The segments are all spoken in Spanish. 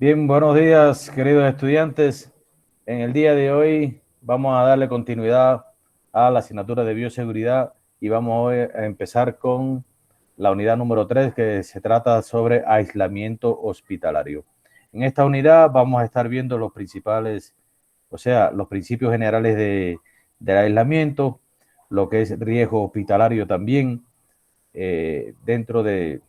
Bien, buenos días, queridos estudiantes. En el día de hoy vamos a darle continuidad a la asignatura de bioseguridad y vamos hoy a empezar con la unidad número 3, que se trata sobre aislamiento hospitalario. En esta unidad vamos a estar viendo los principales, los principios generales del aislamiento, lo que es riesgo hospitalario también dentro de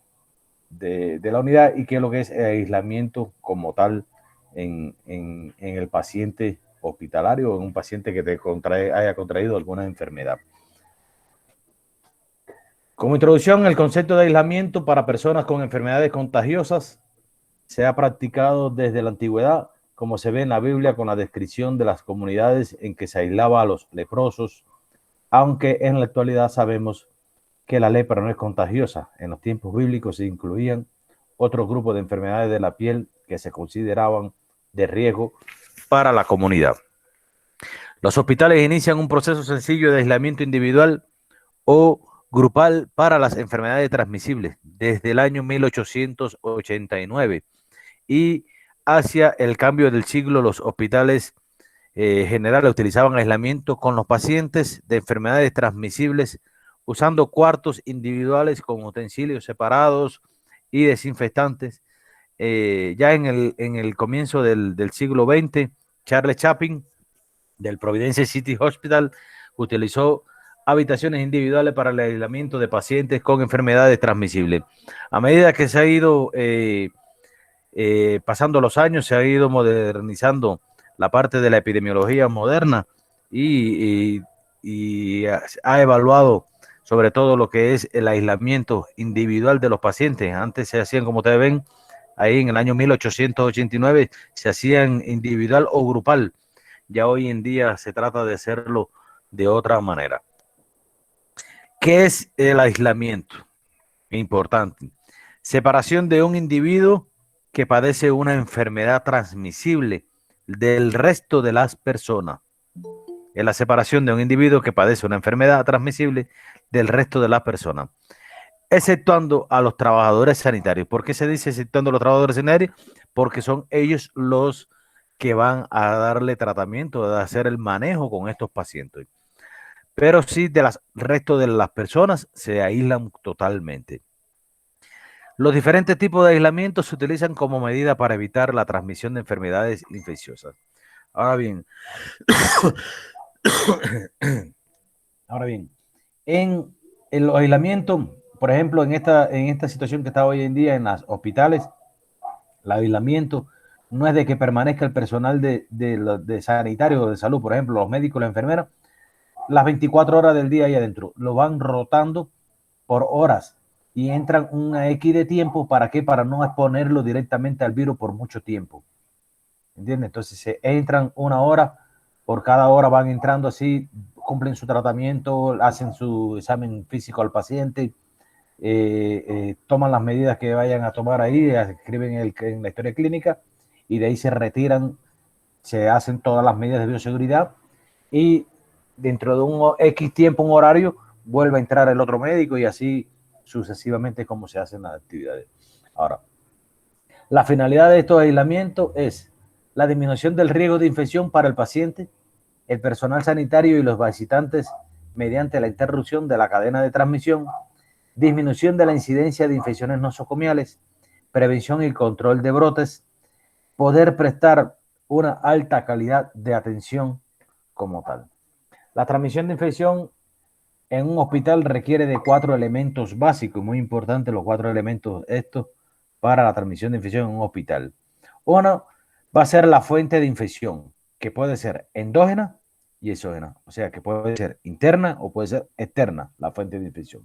la unidad y qué es lo que es el aislamiento como tal en el paciente hospitalario o en un paciente que haya contraído alguna enfermedad. Como introducción, el concepto de aislamiento para personas con enfermedades contagiosas se ha practicado desde la antigüedad, como se ve en la Biblia con la descripción de las comunidades en que se aislaba a los leprosos, aunque en la actualidad sabemos que la lepra no es contagiosa. En los tiempos bíblicos se incluían otros grupos de enfermedades de la piel que se consideraban de riesgo para la comunidad. Los hospitales inician un proceso sencillo de aislamiento individual o grupal para las enfermedades transmisibles desde el año 1889 y hacia el cambio del siglo los hospitales generales utilizaban aislamiento con los pacientes de enfermedades transmisibles usando cuartos individuales con utensilios separados y desinfectantes. Ya en el comienzo del siglo XX, Charles Chaplin del Providence City Hospital utilizó habitaciones individuales para el aislamiento de pacientes con enfermedades transmisibles. A medida que se ha ido pasando los años, se ha ido modernizando la parte de la epidemiología moderna y ha evaluado sobre todo lo que es el aislamiento individual de los pacientes. Antes se hacían, como ustedes ven, ahí en el año 1889 se hacían individual o grupal. Ya hoy en día se trata de hacerlo de otra manera. ¿Qué es el aislamiento? Importante. Separación de un individuo que padece una enfermedad transmisible del resto de las personas. Es la separación de un individuo que padece una enfermedad transmisible del resto de las personas, exceptuando a los trabajadores sanitarios. ¿Por qué se dice exceptuando a los trabajadores sanitarios? Porque son ellos los que van a darle tratamiento, a hacer el manejo con estos pacientes. Pero sí, del resto de las personas se aíslan totalmente. Los diferentes tipos de aislamiento se utilizan como medida para evitar la transmisión de enfermedades infecciosas. Ahora bien, en los aislamientos, por ejemplo, en esta situación que está hoy en día en los hospitales, el aislamiento no es de que permanezca el personal de sanitario o de salud, por ejemplo, los médicos, las enfermeras, las 24 horas del día ahí adentro. Lo van rotando por horas y entran una X de tiempo. ¿Para qué? Para no exponerlo directamente al virus por mucho tiempo. ¿Entiendes? Entonces se entran una hora, por cada hora van entrando así, cumplen su tratamiento, hacen su examen físico al paciente, toman las medidas que vayan a tomar ahí, escriben en la historia clínica y de ahí se retiran, se hacen todas las medidas de bioseguridad y dentro de un X tiempo, un horario, vuelve a entrar el otro médico y así sucesivamente como se hacen las actividades. Ahora, la finalidad de estos aislamientos es la disminución del riesgo de infección para el paciente, el personal sanitario y los visitantes mediante la interrupción de la cadena de transmisión, disminución de la incidencia de infecciones nosocomiales, prevención y control de brotes, poder prestar una alta calidad de atención como tal. La transmisión de infección en un hospital requiere de 4 elementos básicos, muy importantes los 4 elementos estos para la transmisión de infección en un hospital. Uno va a ser la fuente de infección, que puede ser endógena y exógena, o sea que puede ser interna o puede ser externa la fuente de infección.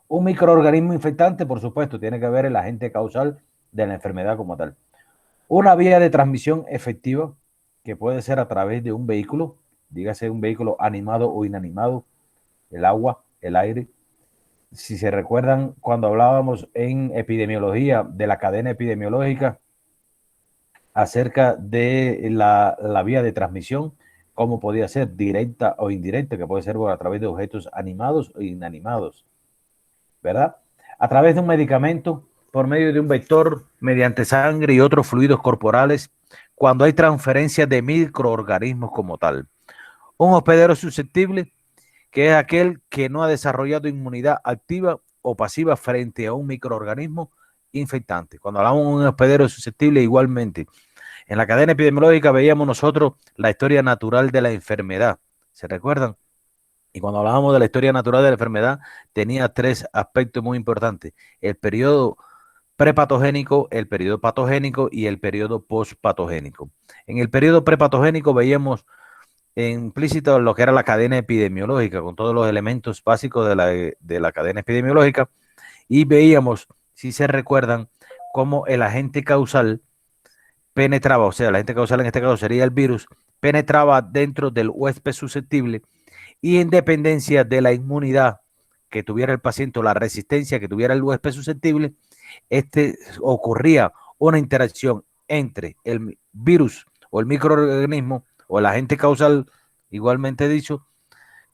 Un microorganismo infectante, por supuesto, tiene que ver el agente causal de la enfermedad como tal. Una vía de transmisión efectiva, que puede ser a través de un vehículo, dígase un vehículo animado o inanimado, el agua, el aire. Si se recuerdan, cuando hablábamos en epidemiología, de la cadena epidemiológica, acerca de la vía de transmisión, cómo podía ser directa o indirecta, que puede ser a través de objetos animados o inanimados, ¿verdad? A través de un medicamento por medio de un vector mediante sangre y otros fluidos corporales cuando hay transferencia de microorganismos como tal. Un hospedero susceptible, que es aquel que no ha desarrollado inmunidad activa o pasiva frente a un microorganismo infectante. Cuando hablamos de un hospedero susceptible, igualmente, en la cadena epidemiológica veíamos nosotros la historia natural de la enfermedad. ¿Se recuerdan? Y cuando hablábamos de la historia natural de la enfermedad, tenía tres aspectos muy importantes: el periodo prepatogénico, el periodo patogénico y el periodo postpatogénico. En el periodo prepatogénico veíamos implícito lo que era la cadena epidemiológica, con todos los elementos básicos de la cadena epidemiológica, y veíamos, si se recuerdan, cómo el agente causal penetraba, o sea, el agente causal en este caso sería el virus, penetraba dentro del huésped susceptible y en dependencia de la inmunidad que tuviera el paciente o la resistencia que tuviera el huésped susceptible, ocurría una interacción entre el virus o el microorganismo o el agente causal, igualmente dicho,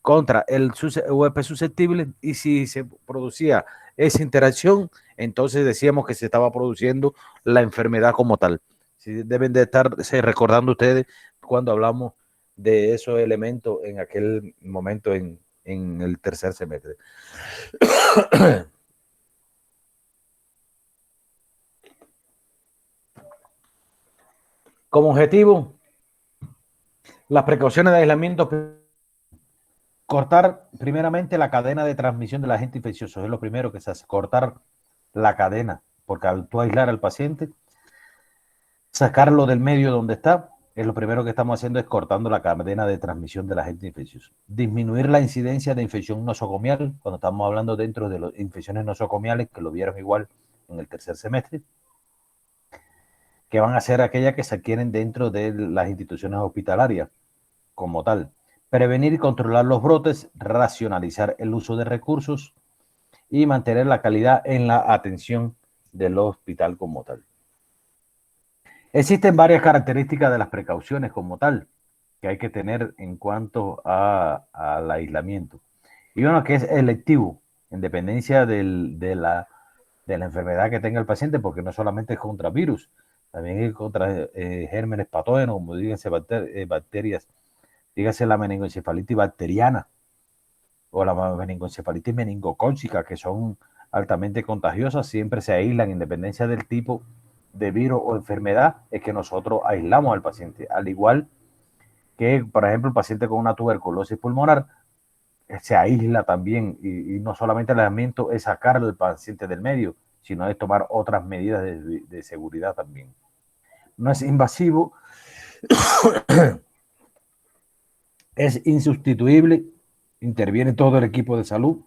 contra el huésped susceptible, y si se producía esa interacción, entonces decíamos que se estaba produciendo la enfermedad como tal. Si deben de estar recordando ustedes cuando hablamos de esos elementos en aquel momento en el tercer semestre. Como objetivo, las precauciones de aislamiento: cortar primeramente la cadena de transmisión del agente infeccioso. Es lo primero que se hace, cortar la cadena, porque al tú aislar al paciente, sacarlo del medio donde está, es lo primero que estamos haciendo, es cortando la cadena de transmisión del agente infeccioso. Disminuir la incidencia de infección nosocomial, cuando estamos hablando dentro de las infecciones nosocomiales, que lo vieron igual en el tercer semestre, que van a ser aquellas que se adquieren dentro de las instituciones hospitalarias como tal. Prevenir y controlar los brotes, racionalizar el uso de recursos y mantener la calidad en la atención del hospital como tal. Existen varias características de las precauciones como tal que hay que tener en cuanto al aislamiento. Y uno que es electivo, en dependencia de la enfermedad que tenga el paciente, porque no solamente es contra virus, también es contra gérmenes patógenos, como díganse bacterias, dígase la meningoencefalitis bacteriana o la meningoencefalitis meningocócica, que son altamente contagiosas, siempre se aíslan, independencia del tipo de virus o enfermedad, es que nosotros aislamos al paciente. Al igual que, por ejemplo, el paciente con una tuberculosis pulmonar se aísla también, y no solamente el aislamiento es sacar al paciente del medio, sino es tomar otras medidas de seguridad también. No es invasivo, es insustituible, interviene todo el equipo de salud,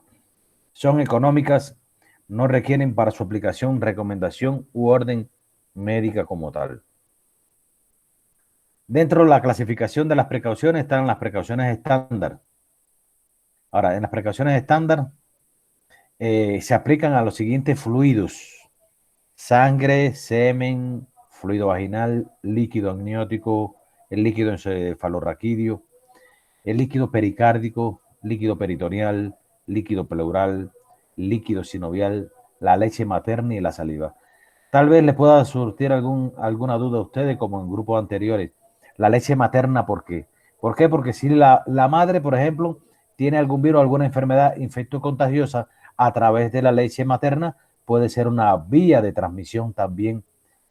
son económicas, no requieren para su aplicación recomendación u orden médica como tal. Dentro de la clasificación de las precauciones están las precauciones estándar. Ahora, en las precauciones estándar se aplican a los siguientes fluidos: sangre, semen, fluido vaginal, líquido amniótico, el líquido encefalorraquídeo, el líquido pericárdico, líquido peritoneal, líquido pleural, líquido sinovial, la leche materna y la saliva. Tal vez le pueda surtir alguna duda a ustedes, como en grupos anteriores. La leche materna, ¿por qué? ¿Por qué? Porque si la madre, por ejemplo, tiene algún virus, alguna enfermedad infectocontagiosa, a través de la leche materna puede ser una vía de transmisión también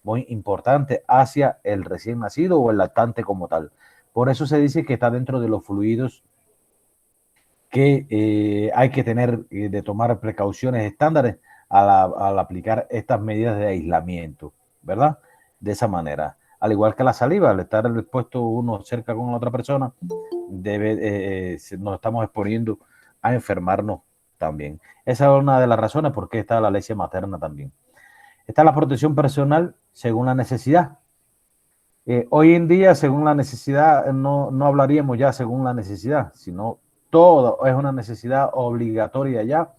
muy importante hacia el recién nacido o el lactante como tal. Por eso se dice que está dentro de los fluidos que hay que tener de tomar precauciones estándares al aplicar estas medidas de aislamiento, ¿verdad? De esa manera. Al igual que la saliva, al estar expuesto uno cerca con otra persona, nos estamos exponiendo a enfermarnos también. Esa es una de las razones por qué está la leche materna también. Está la protección personal según la necesidad. Hoy en día, según la necesidad, no hablaríamos ya según la necesidad, sino todo es una necesidad obligatoria ya,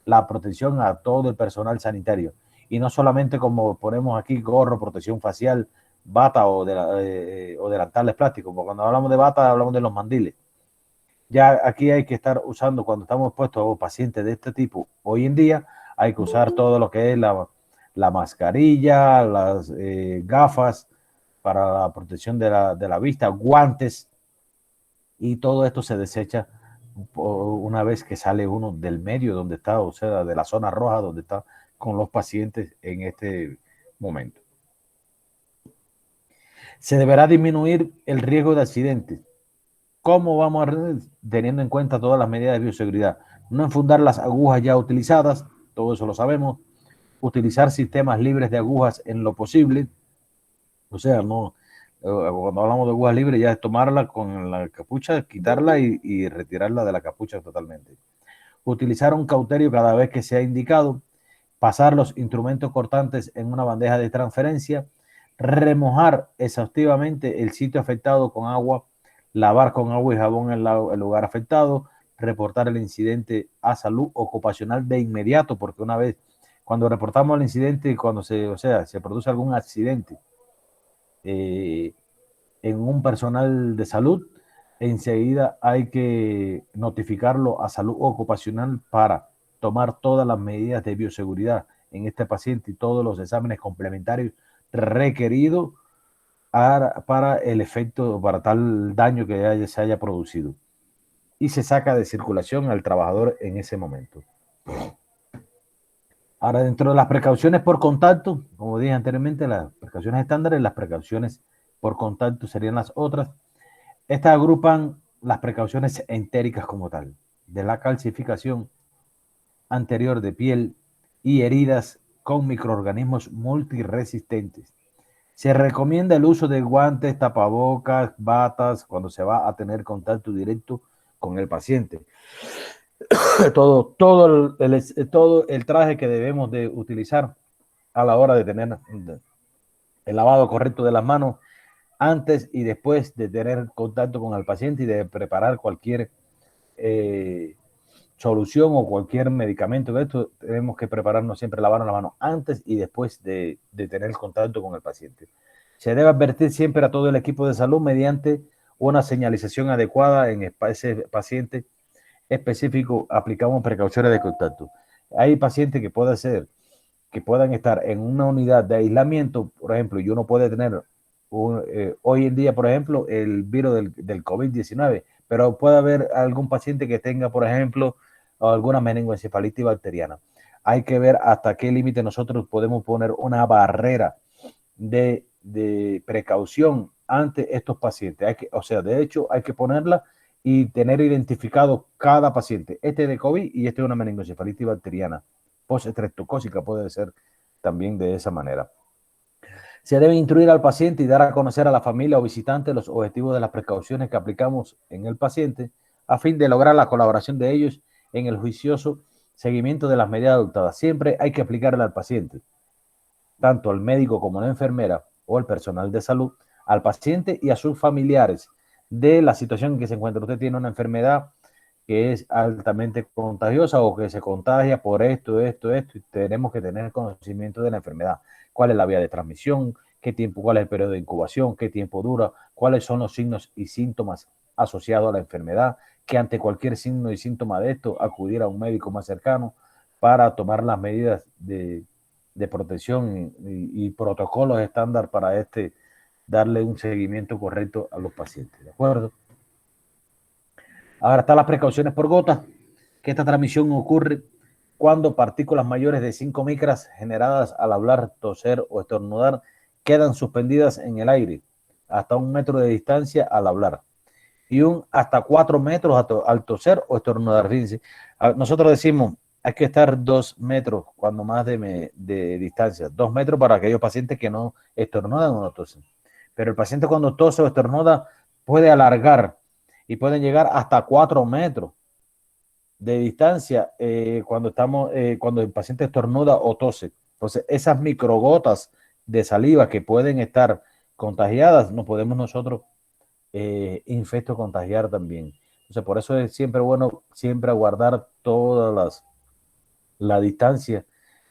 la protección a todo el personal sanitario. Y no solamente como ponemos aquí gorro, protección facial, bata o delantales plásticos, porque cuando hablamos de bata hablamos de los mandiles. Ya aquí hay que estar usando, cuando estamos expuestos a pacientes de este tipo, hoy en día hay que usar todo lo que es la mascarilla, las gafas para la protección de la vista, guantes, y todo esto se desecha una vez que sale uno del medio donde está, o sea, de la zona roja donde está con los pacientes en este momento. Se deberá disminuir el riesgo de accidentes. ¿Cómo vamos a teniendo en cuenta todas las medidas de bioseguridad? No enfundar las agujas ya utilizadas, todo eso lo sabemos. Utilizar sistemas libres de agujas en lo posible. O sea, no, cuando hablamos de agujas libres ya es tomarla con la capucha, quitarla y retirarla de la capucha totalmente. Utilizar un cauterio cada vez que sea indicado. Pasar los instrumentos cortantes en una bandeja de transferencia. Remojar exhaustivamente el sitio afectado con agua, lavar con agua y jabón el lugar afectado, reportar el incidente a salud ocupacional de inmediato, porque una vez cuando reportamos el incidente, cuando se produce algún accidente en un personal de salud, enseguida hay que notificarlo a salud ocupacional para tomar todas las medidas de bioseguridad en este paciente y todos los exámenes complementarios requeridos para el efecto, para tal daño que se haya producido. Y se saca de circulación al trabajador en ese momento. Ahora, dentro de las precauciones por contacto, como dije anteriormente, las precauciones estándares, las precauciones por contacto serían las otras. Estas agrupan las precauciones entéricas como tal, de la calcificación anterior de piel y heridas con microorganismos multiresistentes. Se recomienda el uso de guantes, tapabocas, batas cuando se va a tener contacto directo con el paciente. Todo el traje que debemos de utilizar a la hora de tener el lavado correcto de las manos antes y después de tener contacto con el paciente y de preparar cualquier solución o cualquier medicamento de esto, tenemos que prepararnos siempre lavarnos la mano antes y después de tener contacto con el paciente. Se debe advertir siempre a todo el equipo de salud mediante una señalización adecuada en ese paciente específico. Aplicamos precauciones de contacto. Hay pacientes que puedan estar en una unidad de aislamiento, por ejemplo, y uno puede tener hoy en día, por ejemplo, el virus del COVID-19, pero puede haber algún paciente que tenga, por ejemplo, alguna meningoencefalitis bacteriana. Hay que ver hasta qué límite nosotros podemos poner una barrera de precaución ante estos pacientes. O sea, de hecho, hay que ponerla y tener identificado cada paciente. Este de COVID y este de una meningoencefalitis bacteriana. Post-estreptocócica puede ser también de esa manera. Se debe instruir al paciente y dar a conocer a la familia o visitante los objetivos de las precauciones que aplicamos en el paciente a fin de lograr la colaboración de ellos en el juicioso seguimiento de las medidas adoptadas. Siempre hay que aplicarle al paciente, tanto al médico como a la enfermera o al personal de salud, al paciente y a sus familiares de la situación en que se encuentra. Usted tiene una enfermedad que es altamente contagiosa o que se contagia por esto, y tenemos que tener conocimiento de la enfermedad. ¿Cuál es la vía de transmisión? ¿Qué tiempo? ¿Cuál es el periodo de incubación? ¿Qué tiempo dura? ¿Cuáles son los signos y síntomas asociados a la enfermedad? Que ante cualquier signo y síntoma de esto, acudir a un médico más cercano para tomar las medidas de protección y protocolos estándar para darle un seguimiento correcto a los pacientes. ¿De acuerdo? Ahora están las precauciones por gotas, que esta transmisión ocurre cuando partículas mayores de 5 micras generadas al hablar, toser o estornudar quedan suspendidas en el aire hasta 1 metro de distancia al hablar y hasta 4 metros al toser o estornudar. Fíjense, nosotros decimos hay que estar 2 metros cuando más de distancia, 2 metros para aquellos pacientes que no estornudan o no tosen. Pero el paciente cuando tose o estornuda puede alargar y pueden llegar hasta 4 metros de distancia cuando el paciente estornuda o tose. Entonces, esas microgotas de saliva que pueden estar contagiadas, no podemos nosotros infecto contagiar también. Entonces, por eso es siempre bueno siempre aguardar todas la distancia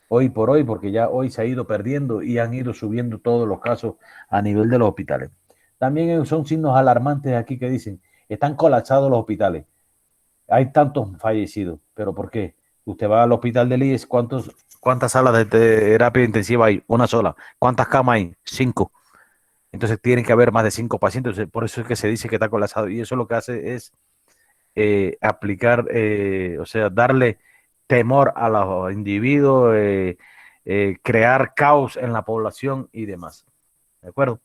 hoy por hoy, porque ya hoy se ha ido perdiendo y han ido subiendo todos los casos a nivel de los hospitales. También son signos alarmantes aquí que dicen, están colapsados los hospitales. Hay tantos fallecidos, pero ¿por qué? Usted va al hospital del IES, ¿cuántas salas de terapia intensiva hay? Una sola. ¿Cuántas camas hay? 5. Entonces tienen que haber más de 5 pacientes. Por eso es que se dice que está colapsado. Y eso lo que hace es aplicar, o sea, darle temor a los individuos, crear caos en la población y demás. ¿De acuerdo?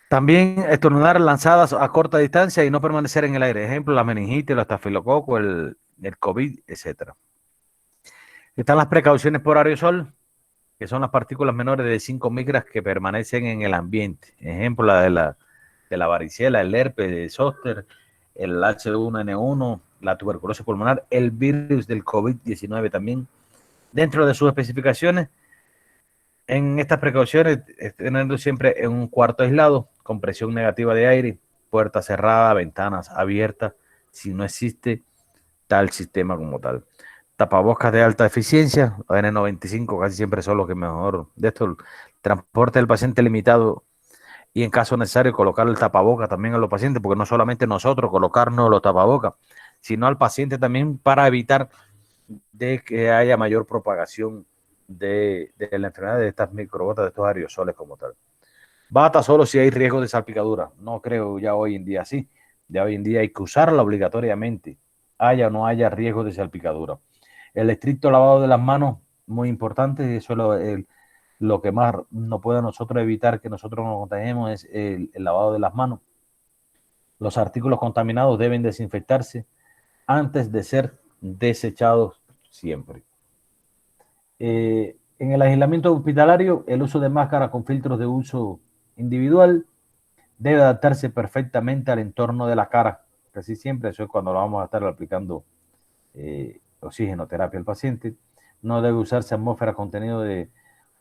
También estornudar lanzadas a corta distancia y no permanecer en el aire. Ejemplo, la meningitis, el estafilococo, el COVID, etcétera. Están las precauciones por aerosol, que son las partículas menores de 5 micras que permanecen en el ambiente. Ejemplo, la varicela, el herpes, el zóster, el H1N1, la tuberculosis pulmonar, el virus del COVID-19 también. Dentro de sus especificaciones, en estas precauciones, teniendo siempre en un cuarto aislado, con presión negativa de aire, puerta cerrada, ventanas abiertas, si no existe tal sistema como tal. Tapabocas de alta eficiencia, N95 casi siempre son los que mejor. De esto, el transporte del paciente limitado y en caso necesario colocar el tapaboca también a los pacientes, porque no solamente nosotros colocarnos los tapabocas, sino al paciente también para evitar de que haya mayor propagación de la enfermedad de estas microgotas, de estos aerosoles como tal. Bata solo si hay riesgo de salpicadura. No creo ya hoy en día así. Ya hoy en día hay que usarla obligatoriamente, haya o no haya riesgo de salpicadura. El estricto lavado de las manos, muy importante, eso es lo que más no puede nosotros evitar que nosotros nos contagiemos, es el lavado de las manos. Los artículos contaminados deben desinfectarse antes de ser desechados siempre. En el aislamiento hospitalario, el uso de máscaras con filtros de uso individual debe adaptarse perfectamente al entorno de la cara. Casi siempre eso es cuando lo vamos a estar aplicando oxigenoterapia al paciente. No debe usarse atmósfera contenido de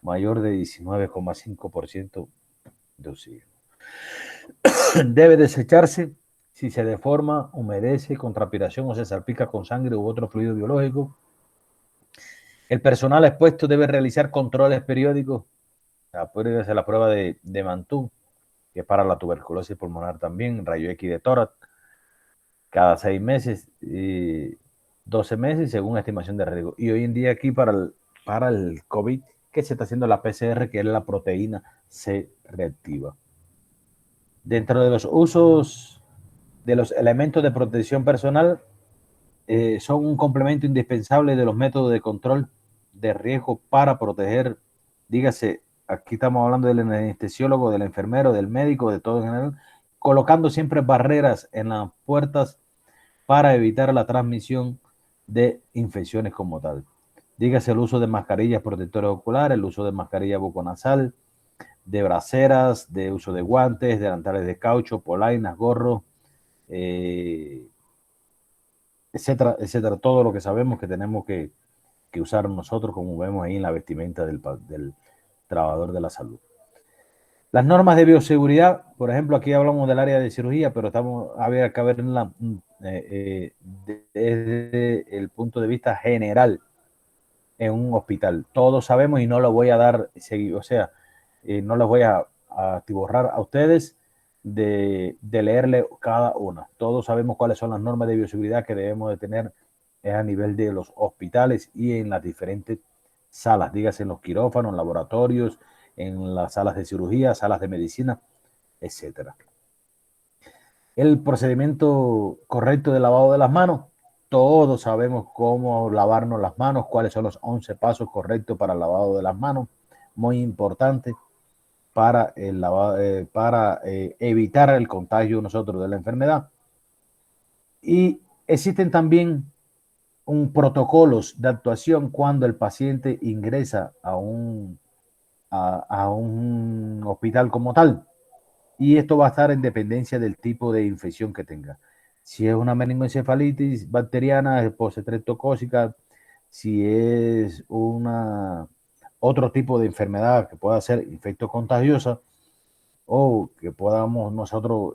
mayor de 19,5% de oxígeno. Debe desecharse si se deforma, humedece con transpiración o se salpica con sangre u otro fluido biológico. El personal expuesto debe realizar controles periódicos. Puede hacer la prueba de Mantoux, que es para la tuberculosis pulmonar también, rayo X de tórax, cada 6 meses, 12 meses, según estimación de riesgo. Y hoy en día aquí para el COVID, que se está haciendo la PCR, que es la proteína C reactiva. Dentro de los usos de los elementos de protección personal, son un complemento indispensable de los métodos de control de riesgo para proteger, dígase, aquí estamos hablando del anestesiólogo, del enfermero, del médico, de todo en general, colocando siempre barreras en las puertas para evitar la transmisión de infecciones como tal. Dígase el uso de mascarillas protectoras oculares, el uso de mascarilla buconasal, de braceras, de uso de guantes, delantales de caucho, polainas, gorros, etcétera, etcétera. Todo lo que sabemos que tenemos que usar nosotros, como vemos ahí en la vestimenta del trabajador de la salud. Las normas de bioseguridad, por ejemplo, aquí hablamos del área de cirugía, pero había que verla desde el punto de vista general en un hospital. Todos sabemos y no lo voy a dar seguido, o sea, no les voy a atiborrar a ustedes de leerle cada una. Todos sabemos cuáles son las normas de bioseguridad que debemos de tener a nivel de los hospitales y en las diferentes salas, dígase en los quirófanos, laboratorios, en las salas de cirugía, salas de medicina, etcétera. El procedimiento correcto de lavado de las manos. Todos sabemos cómo lavarnos las manos, cuáles son los 11 pasos correctos para el lavado de las manos. Muy importante para evitar el contagio nosotros de la enfermedad. Y existen también protocolos de actuación cuando el paciente ingresa a un hospital como tal. Y esto va a estar en dependencia del tipo de infección que tenga. Si es una meningoencefalitis bacteriana, postestreptocócica, si es otro tipo de enfermedad que pueda ser infectocontagiosa o que podamos nosotros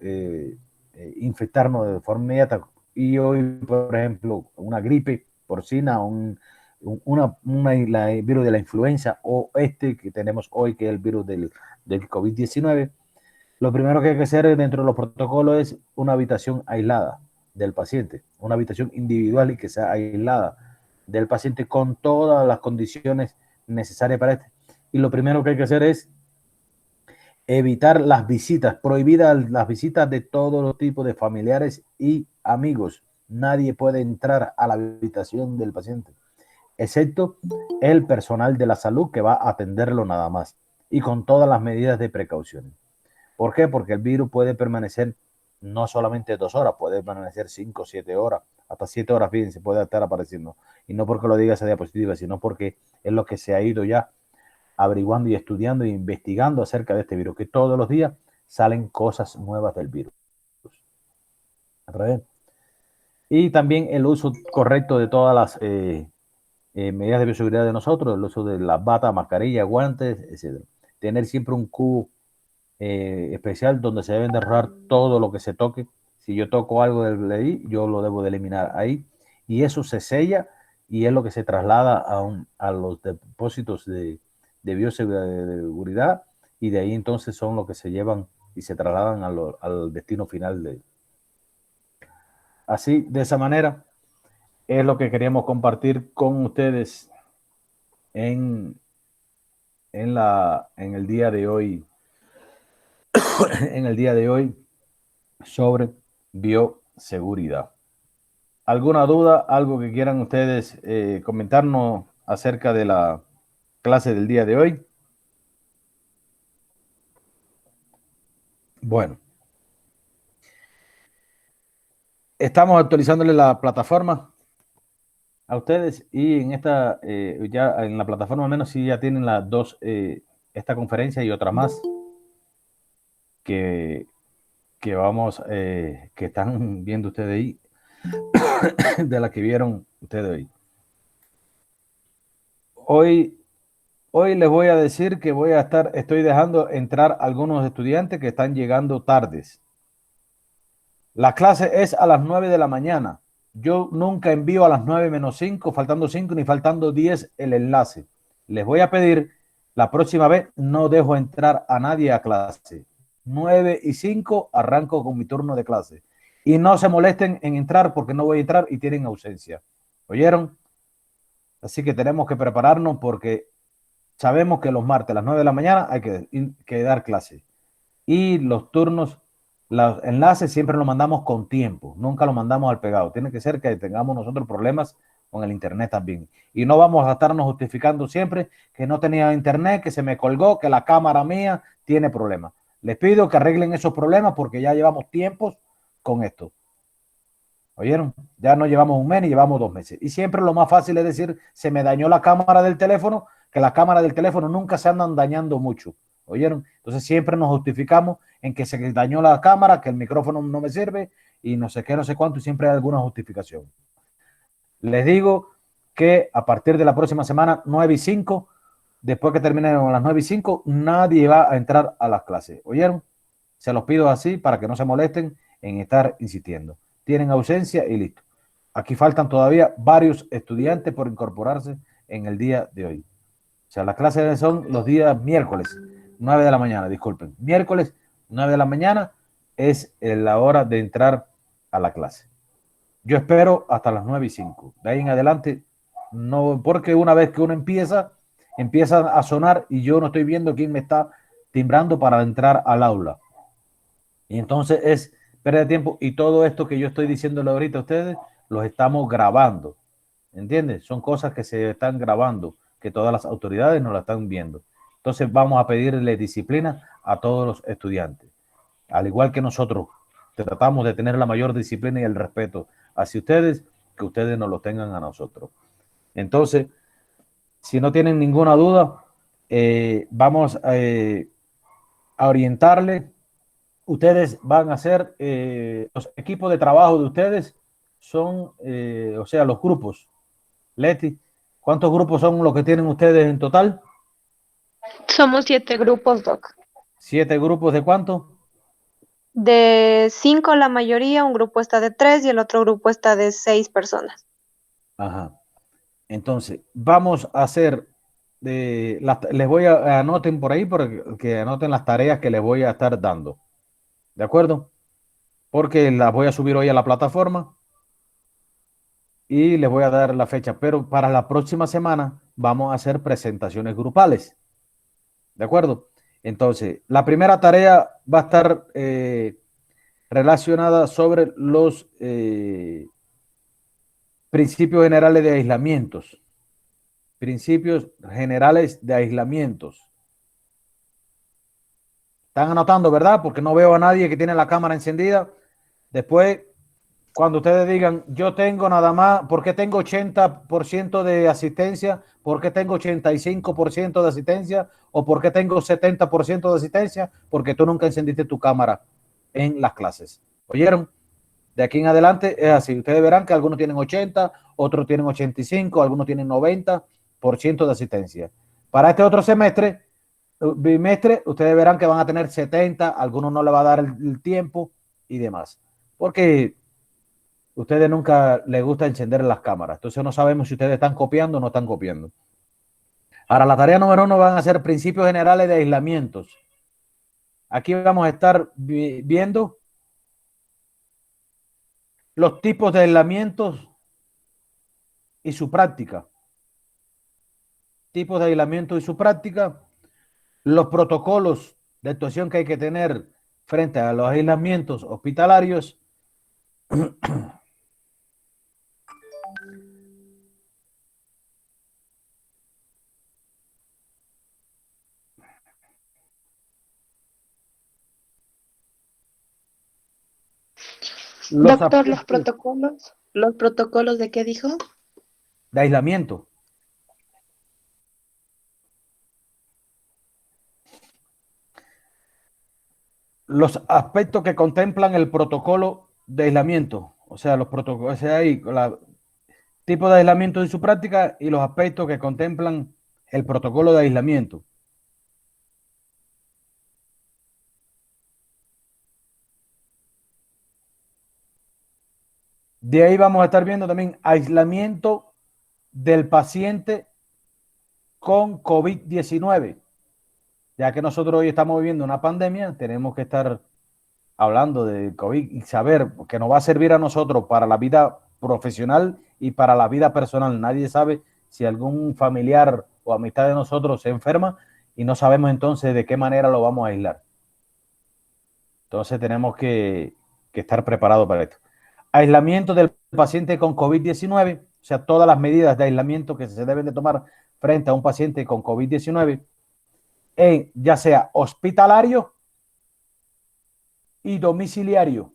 infectarnos de forma inmediata. Y hoy, por ejemplo, una gripe porcina, el virus de la influenza o que tenemos hoy, que es el virus del COVID-19, lo primero que hay que hacer dentro de los protocolos es una habitación aislada del paciente, una habitación individual y que sea aislada. del paciente con todas las condiciones necesarias para este. Y lo primero que hay que hacer es evitar las visitas, prohibidas las visitas de todos los tipos de familiares y amigos. Nadie puede entrar a la habitación del paciente, excepto el personal de la salud que va a atenderlo nada más, y con todas las medidas de precaución. ¿Por qué? Porque el virus puede permanecer no solamente 2 horas, puede permanecer 5, 7 horas, hasta 7 horas, fíjense, puede estar apareciendo. Y no porque lo diga esa diapositiva, sino porque es lo que se ha ido ya averiguando y estudiando e investigando acerca de este virus, que todos los días salen cosas nuevas del virus. Y también el uso correcto de todas las medidas de bioseguridad de nosotros, el uso de las batas, mascarilla, guantes, etc. Tener siempre un cubo especial donde se deben de arrojar todo lo que se toque. Si yo toco algo de ahí, yo lo debo de eliminar ahí. Y eso se sella y es lo que se traslada a los depósitos de bioseguridad, y de ahí entonces son los que se llevan y se trasladan al destino final. Así, de esa manera, es lo que queríamos compartir con ustedes en el día de hoy, en el día de hoy sobre bioseguridad. ¿Alguna duda, algo que quieran ustedes comentarnos acerca de la clase del día de hoy? Bueno, estamos actualizándole la plataforma a ustedes, y en esta, ya en la plataforma al menos sí ya tienen las dos, esta conferencia y otra más que vamos, que están viendo ustedes ahí, de la que vieron ustedes hoy. Hoy les voy a decir que estoy dejando entrar algunos estudiantes que están llegando tardes. La clase es a las 9 de la mañana. Yo nunca envío a las 9 menos 5, faltando 5 ni faltando 10 el enlace. Les voy a pedir, la próxima vez no dejo entrar a nadie a clase. 9 y 5 arranco con mi turno de clase. Y no se molesten en entrar porque no voy a entrar y tienen ausencia. ¿Oyeron? Así que tenemos que prepararnos porque sabemos que los martes a las 9 de la mañana hay que dar clase. Y los turnos, los enlaces siempre los mandamos con tiempo, nunca los mandamos al pegado. Tiene que ser que tengamos nosotros problemas con el internet también. Y no vamos a estarnos justificando siempre que no tenía internet, que se me colgó, que la cámara mía tiene problemas. Les pido que arreglen esos problemas porque ya llevamos tiempos con esto. ¿Oyeron? Ya no llevamos un mes ni llevamos 2 meses. Y siempre lo más fácil es decir, se me dañó la cámara del teléfono, que las cámaras del teléfono nunca se andan dañando mucho. ¿Oyeron? Entonces siempre nos justificamos en que se dañó la cámara, que el micrófono no me sirve y no sé qué, no sé cuánto, y siempre hay alguna justificación. Les digo que a partir de la próxima semana, 9 y 5, después que terminen las 9 y 5, nadie va a entrar a las clases. ¿Oyeron? Se los pido así para que no se molesten en estar insistiendo. Tienen ausencia y listo. Aquí faltan todavía varios estudiantes por incorporarse en el día de hoy. O sea, las clases son los días miércoles, 9 de la mañana, disculpen. Miércoles, 9 de la mañana es la hora de entrar a la clase. Yo espero hasta las 9 y 5. De ahí en adelante, no, porque una vez que uno empieza a sonar y yo no estoy viendo quién me está timbrando para entrar al aula. Y entonces es pérdida de tiempo, y todo esto que yo estoy diciéndole ahorita a ustedes, los estamos grabando. ¿Entiendes? Son cosas que se están grabando, que todas las autoridades nos la están viendo. Entonces vamos a pedirle disciplina a todos los estudiantes. Al igual que nosotros tratamos de tener la mayor disciplina y el respeto hacia ustedes, que ustedes nos lo tengan a nosotros. Entonces, si no tienen ninguna duda, vamos a orientarle. Ustedes van a ser, los equipos de trabajo de ustedes son, o sea, los grupos. Leti, ¿cuántos grupos son los que tienen ustedes en total? Somos 7 grupos, Doc. ¿7 grupos de cuánto? De 5 la mayoría, un grupo está de 3 y el otro grupo está de 6 personas. Ajá. Entonces, vamos a hacer, les voy a anoten por ahí, porque anoten las tareas que les voy a estar dando. ¿De acuerdo? Porque las voy a subir hoy a la plataforma. y les voy a dar la fecha, pero para la próxima semana vamos a hacer presentaciones grupales. ¿De acuerdo? Entonces, la primera tarea va a estar relacionada sobre los principios generales de aislamientos. Principios generales de aislamientos. Están anotando, ¿verdad? Porque no veo a nadie que tiene la cámara encendida. Después, cuando ustedes digan, yo tengo nada más, ¿por qué tengo 80% de asistencia? ¿Por qué tengo 85% de asistencia? ¿O por qué tengo 70% de asistencia? Porque tú nunca encendiste tu cámara en las clases. ¿Oyeron? De aquí en adelante es así. Ustedes verán que algunos tienen 80, otros tienen 85, algunos tienen 90% de asistencia. Para este otro semestre, bimestre, ustedes verán que van a tener 70, algunos no le va a dar el tiempo y demás. Porque ustedes nunca les gusta encender las cámaras. Entonces no sabemos si ustedes están copiando o no están copiando. Ahora, la tarea número 1 van a ser principios generales de aislamientos. Aquí vamos a estar viendo los tipos de aislamientos y su práctica. Tipos de aislamiento y su práctica. Los protocolos de actuación que hay que tener frente a los aislamientos hospitalarios. Los Doctor, aspectos los protocolos de qué dijo? de aislamiento. Los aspectos que contemplan el protocolo de aislamiento. O sea, los protocolos, o sea, ahí, tipo de aislamiento y su práctica y los aspectos que contemplan el protocolo de aislamiento. De ahí vamos a estar viendo también aislamiento del paciente con COVID-19. Ya que nosotros hoy estamos viviendo una pandemia, tenemos que estar hablando de COVID y saber que nos va a servir a nosotros para la vida profesional y para la vida personal. Nadie sabe si algún familiar o amistad de nosotros se enferma y no sabemos entonces de qué manera lo vamos a aislar. Entonces tenemos que estar preparados para esto. Aislamiento del paciente con COVID-19, o sea, todas las medidas de aislamiento que se deben de tomar frente a un paciente con COVID-19, ya sea hospitalario y domiciliario.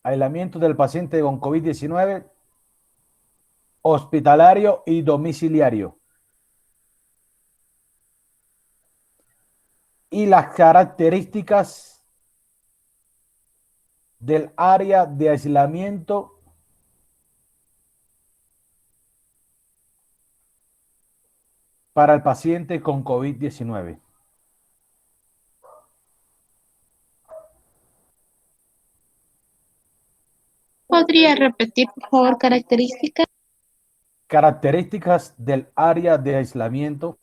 Aislamiento del paciente con COVID-19, hospitalario y domiciliario. Y las características del área de aislamiento para el paciente con COVID-19. ¿Podría repetir, por favor, características? Características del área de aislamiento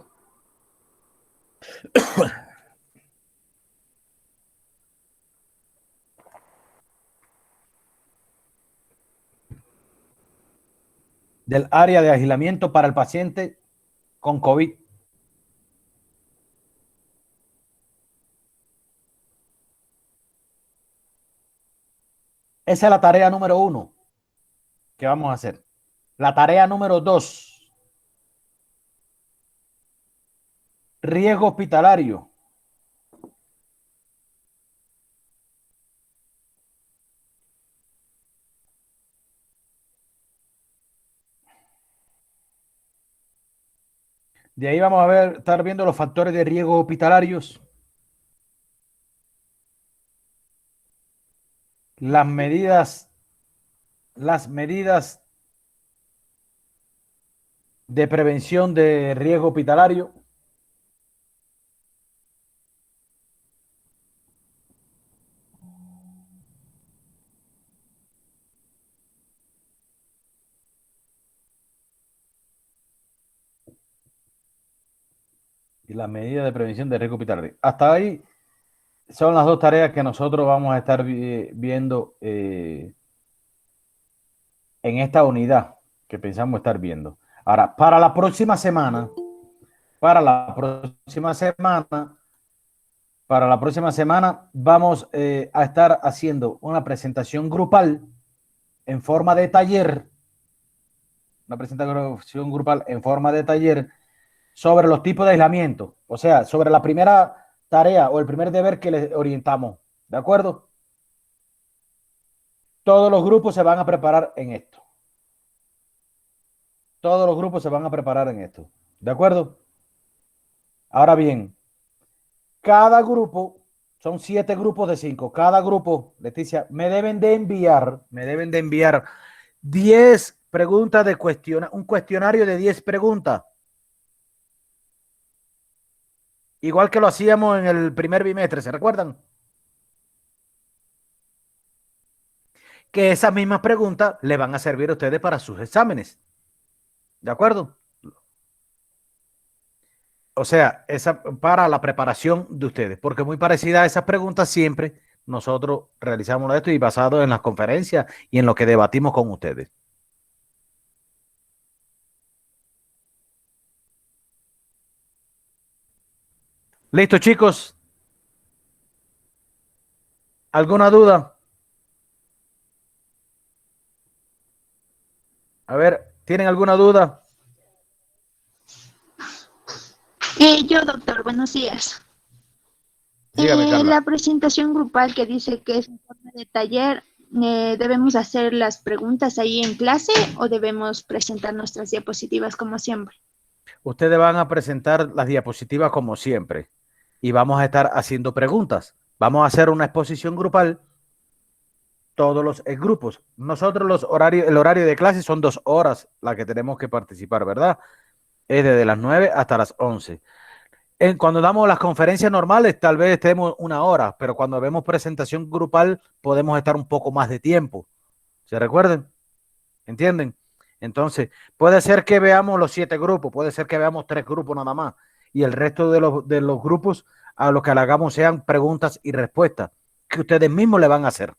del área de aislamiento para el paciente con COVID. Esa es la tarea número 1 que vamos a hacer. La tarea número 2, riesgo hospitalario. De ahí vamos a estar viendo los factores de riesgo hospitalarios, las medidas de prevención de riesgo hospitalario, y las medidas de prevención de riesgo hospitalario. Hasta ahí son las dos tareas que nosotros vamos a estar viendo en esta unidad que pensamos estar viendo. Ahora, para la próxima semana, para la próxima vamos a estar haciendo una presentación grupal en forma de taller, sobre los tipos de aislamiento, o sea, sobre la primera tarea o el primer deber que les orientamos, ¿de acuerdo? Todos los grupos se van a preparar en esto. Todos los grupos se van a preparar en esto, ¿de acuerdo? Ahora bien, cada grupo, son 7 grupos de 5, cada grupo, Leticia, me deben de enviar 10 preguntas de un cuestionario de 10 preguntas. Igual que lo hacíamos en el primer bimestre, ¿se recuerdan? Que esas mismas preguntas le van a servir a ustedes para sus exámenes. ¿De acuerdo? O sea, para la preparación de ustedes, porque muy parecida a esas preguntas siempre nosotros realizamos esto y basado en las conferencias y en lo que debatimos con ustedes. ¿Listo, chicos? ¿Alguna duda? A ver, ¿tienen alguna duda? Yo, doctor, buenos días. Dígame, Carla. La presentación grupal que dice que es en forma de taller, ¿debemos hacer las preguntas ahí en clase o debemos presentar nuestras diapositivas como siempre? Ustedes van a presentar las diapositivas como siempre y vamos a estar haciendo preguntas. Vamos a hacer una exposición grupal, todos los grupos. Nosotros el horario de clase son 2 horas la que tenemos que participar, ¿verdad? Es desde las 9 hasta las 11. Cuando damos las conferencias normales, tal vez estemos 1 hora, pero cuando vemos presentación grupal, podemos estar un poco más de tiempo. ¿Se recuerden? ¿Entienden? Entonces, puede ser que veamos los 7 grupos, puede ser que veamos 3 grupos nada más, y el resto de los grupos a los que le hagamos sean preguntas y respuestas que ustedes mismos le van a hacer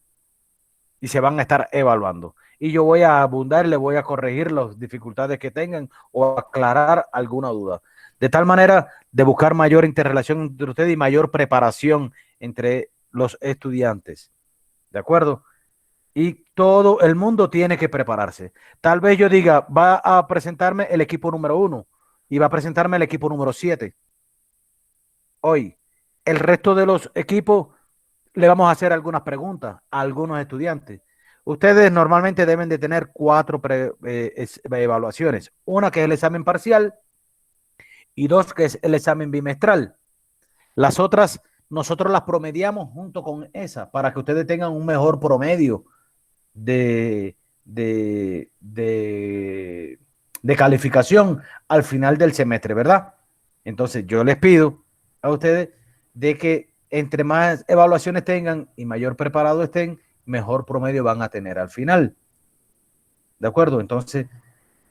y se van a estar evaluando. Y yo voy a abundar, le voy a corregir las dificultades que tengan o aclarar alguna duda. De tal manera de buscar mayor interrelación entre ustedes y mayor preparación entre los estudiantes. ¿De acuerdo? Y todo el mundo tiene que prepararse. Tal vez yo diga, va a presentarme el equipo número 1 y va a presentarme el equipo número 7. Hoy, el resto de los equipos le vamos a hacer algunas preguntas a algunos estudiantes. Ustedes normalmente deben de tener 4 evaluaciones. Una que es el examen parcial y 2 que es el examen bimestral. Las otras nosotros las promediamos junto con esa para que ustedes tengan un mejor promedio de calificación al final del semestre, ¿verdad? Entonces yo les pido a ustedes de que entre más evaluaciones tengan y mayor preparados estén, mejor promedio van a tener al final. ¿De acuerdo? Entonces,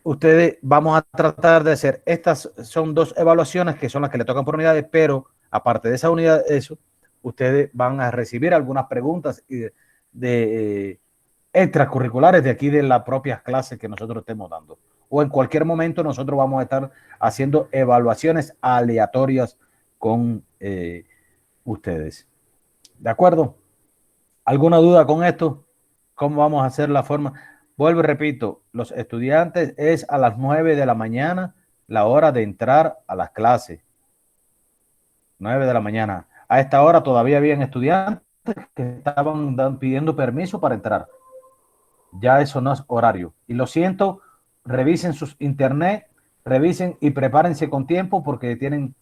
ustedes vamos a tratar de hacer, estas son 2 evaluaciones que son las que le tocan por unidades, pero aparte de esa unidad, ustedes van a recibir algunas preguntas de extracurriculares de aquí de las propias clases que nosotros estemos dando. O en cualquier momento nosotros vamos a estar haciendo evaluaciones aleatorias con ustedes. ¿De acuerdo? ¿Alguna duda con esto? ¿Cómo vamos a hacer la forma? Vuelvo y repito, los estudiantes es a las 9 de la mañana la hora de entrar a las clases. 9 de la mañana. A esta hora todavía habían estudiantes que estaban pidiendo permiso para entrar. Ya eso no es horario. Y lo siento, revisen sus internet, revisen y prepárense con tiempo porque tienen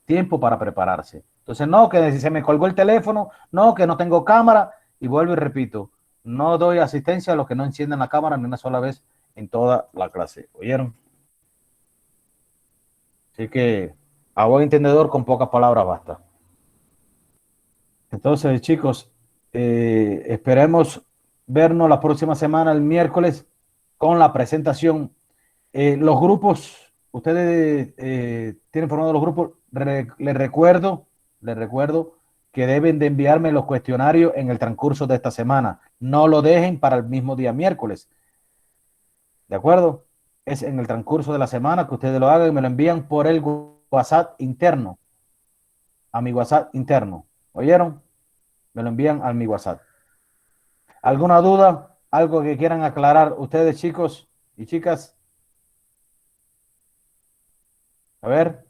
tiempo para prepararse. Entonces, no, que se me colgó el teléfono, no, que no tengo cámara. Y vuelvo y repito, no doy asistencia a los que no encienden la cámara ni una sola vez en toda la clase. ¿Oyeron? Así que a buen entendedor con pocas palabras basta. Entonces, chicos, esperemos vernos la próxima semana, el miércoles, con la presentación. Los grupos, ustedes tienen formados los grupos. Les recuerdo que deben de enviarme los cuestionarios en el transcurso de esta semana. No lo dejen para el mismo día miércoles. ¿De acuerdo? Es en el transcurso de la semana que ustedes lo hagan y me lo envían por el WhatsApp interno, a mi WhatsApp interno. ¿Oyeron? Me lo envían a mi WhatsApp. ¿Alguna duda? ¿Algo que quieran aclarar ustedes, chicos y chicas? A ver.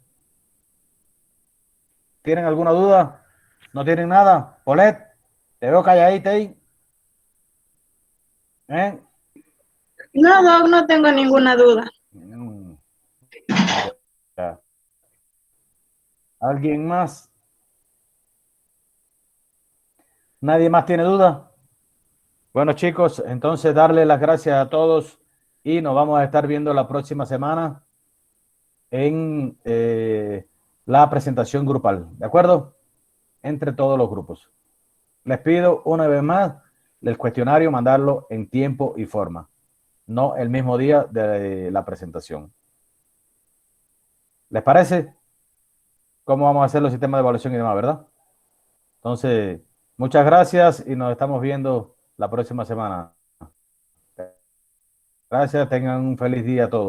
¿Tienen alguna duda? ¿No tienen nada? Polet, te veo calladita ahí. ¿Eh? No, Doc, no tengo ninguna duda. Ya. ¿Alguien más? ¿Nadie más tiene duda? Bueno, chicos, entonces darle las gracias a todos y nos vamos a estar viendo la próxima semana en la presentación grupal, ¿de acuerdo? Entre todos los grupos. Les pido una vez más el cuestionario mandarlo en tiempo y forma, no el mismo día de la presentación. ¿Les parece? ¿Cómo vamos a hacer los sistemas de evaluación y demás, verdad? Entonces, muchas gracias y nos estamos viendo la próxima semana. Gracias, tengan un feliz día a todos.